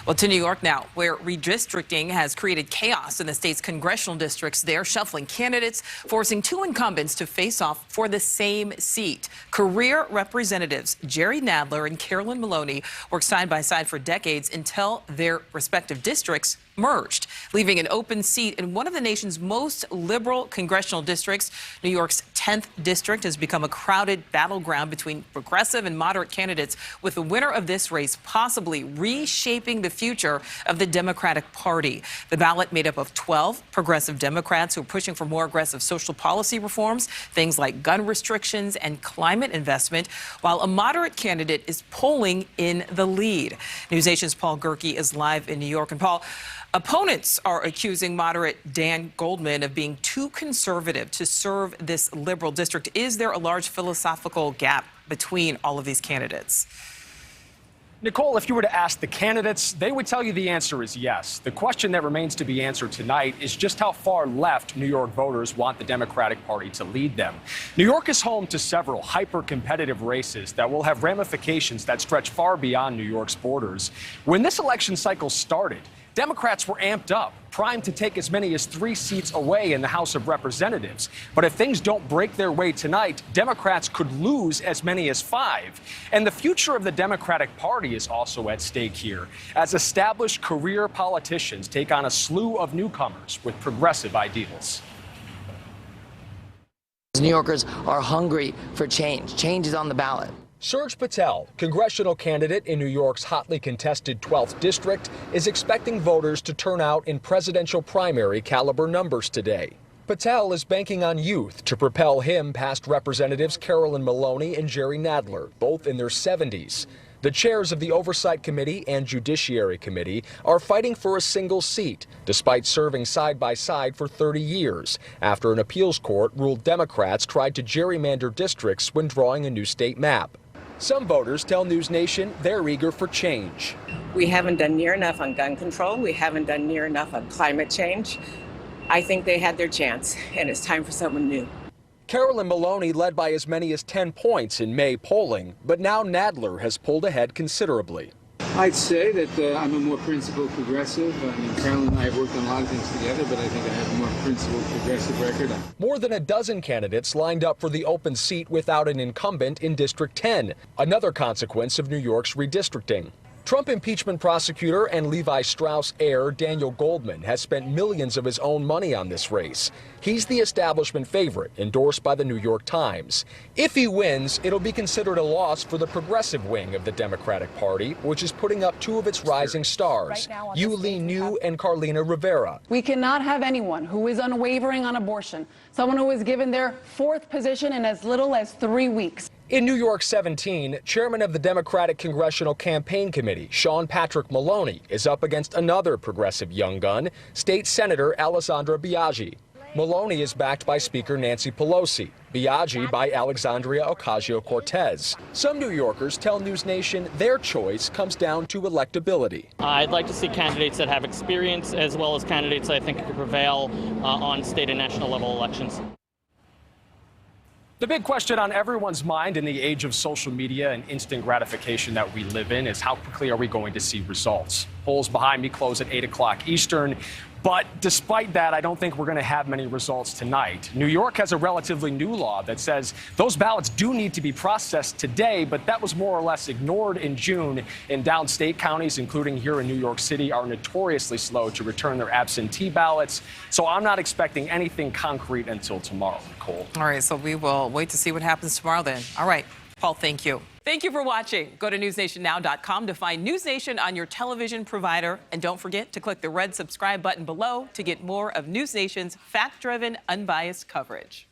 Well, to New York now, where redistricting has created chaos in the state's congressional districts. They're shuffling candidates, forcing two incumbents to face off for the same seat. Career representatives Jerry Nadler and Carolyn Maloney worked side by side for decades until their respective districts merged, leaving an open seat in one of the nation's most liberal congressional districts. New York's 10th district has become a crowded battleground between progressive and moderate candidates, with the winner of this race possibly reshaping the future of the Democratic Party. The ballot made up of 12 progressive Democrats who are pushing for more aggressive social policy reforms, things like gun restrictions and climate investment, while a moderate candidate is polling in the lead. NewsNation's Paul Gerke is live in New York. And Paul, opponents are accusing moderate Dan Goldman of being too conservative to serve this liberal district. Is there a large philosophical gap between all of these candidates? Nichole, if you were to ask the candidates, they would tell you the answer is yes. The question that remains to be answered tonight is just how far left New York voters want the Democratic Party to lead them. New York is home to several hyper-competitive races that will have ramifications that stretch far beyond New York's borders. When this election cycle started, Democrats were amped up, primed to take as many as 3 seats away in the House of Representatives. But if things don't break their way tonight, Democrats could lose as many as 5. And the future of the Democratic Party is also at stake here, as established career politicians take on a slew of newcomers with progressive ideals. New Yorkers are hungry for change. Change is on the ballot. Surj Patel, congressional candidate in New York's hotly contested 12th district, is expecting voters to turn out in presidential primary caliber numbers today. Patel is banking on youth to propel him past Representatives Carolyn Maloney and Jerry Nadler, both in their 70s. The chairs of the Oversight Committee and Judiciary Committee are fighting for a single seat, despite serving side by side for 30 years, after an appeals court ruled Democrats tried to gerrymander districts when drawing a new state map. Some voters tell NewsNation they're eager for change. We haven't done near enough on gun control. We haven't done near enough on climate change. I think they had their chance, and it's time for someone new. Carolyn Maloney led by as many as 10 points in May polling, but now Nadler has pulled ahead considerably. I'd say that I'm a more principled progressive. I mean, Carolyn and I have worked on a lot of things together, but I think I have a more principled progressive record. More than a dozen candidates lined up for the open seat without an incumbent in District 10, another consequence of New York's redistricting. Trump impeachment prosecutor and Levi Strauss heir Daniel Goldman has spent millions of his own money on this race. He's the establishment favorite, endorsed by the New York Times. If he wins, it'll be considered a loss for the progressive wing of the Democratic Party, which is putting up 2 of its rising stars, Yuli New and Carlina Rivera. We cannot have anyone who is unwavering on abortion, someone who is given their 4th position in as little as 3 weeks. In New York 17, chairman of the Democratic Congressional Campaign Committee, Sean Patrick Maloney, is up against another progressive young gun, State Senator Alessandra Biaggi. Maloney is backed by Speaker Nancy Pelosi, Biaggi by Alexandria Ocasio-Cortez. Some New Yorkers tell NewsNation their choice comes down to electability. I'd like to see candidates that have experience, as well as candidates I think could prevail on state and national level elections. The big question on everyone's mind in the age of social media and instant gratification that we live in is how quickly are we going to see results? Polls behind me close at 8 o'clock Eastern. But despite that, I don't think we're going to have many results tonight. New York has a relatively new law that says those ballots do need to be processed today, but that was more or less ignored in June. And downstate counties, including here in New York City, are notoriously slow to return their absentee ballots. So I'm not expecting anything concrete until tomorrow, Nichole. All right, so we will wait to see what happens tomorrow then. All right, Paul, thank you. Thank you for watching. Go to newsnationnow.com to find NewsNation on your television provider. And don't forget to click the red subscribe button below to get more of NewsNation's fact-driven, unbiased coverage.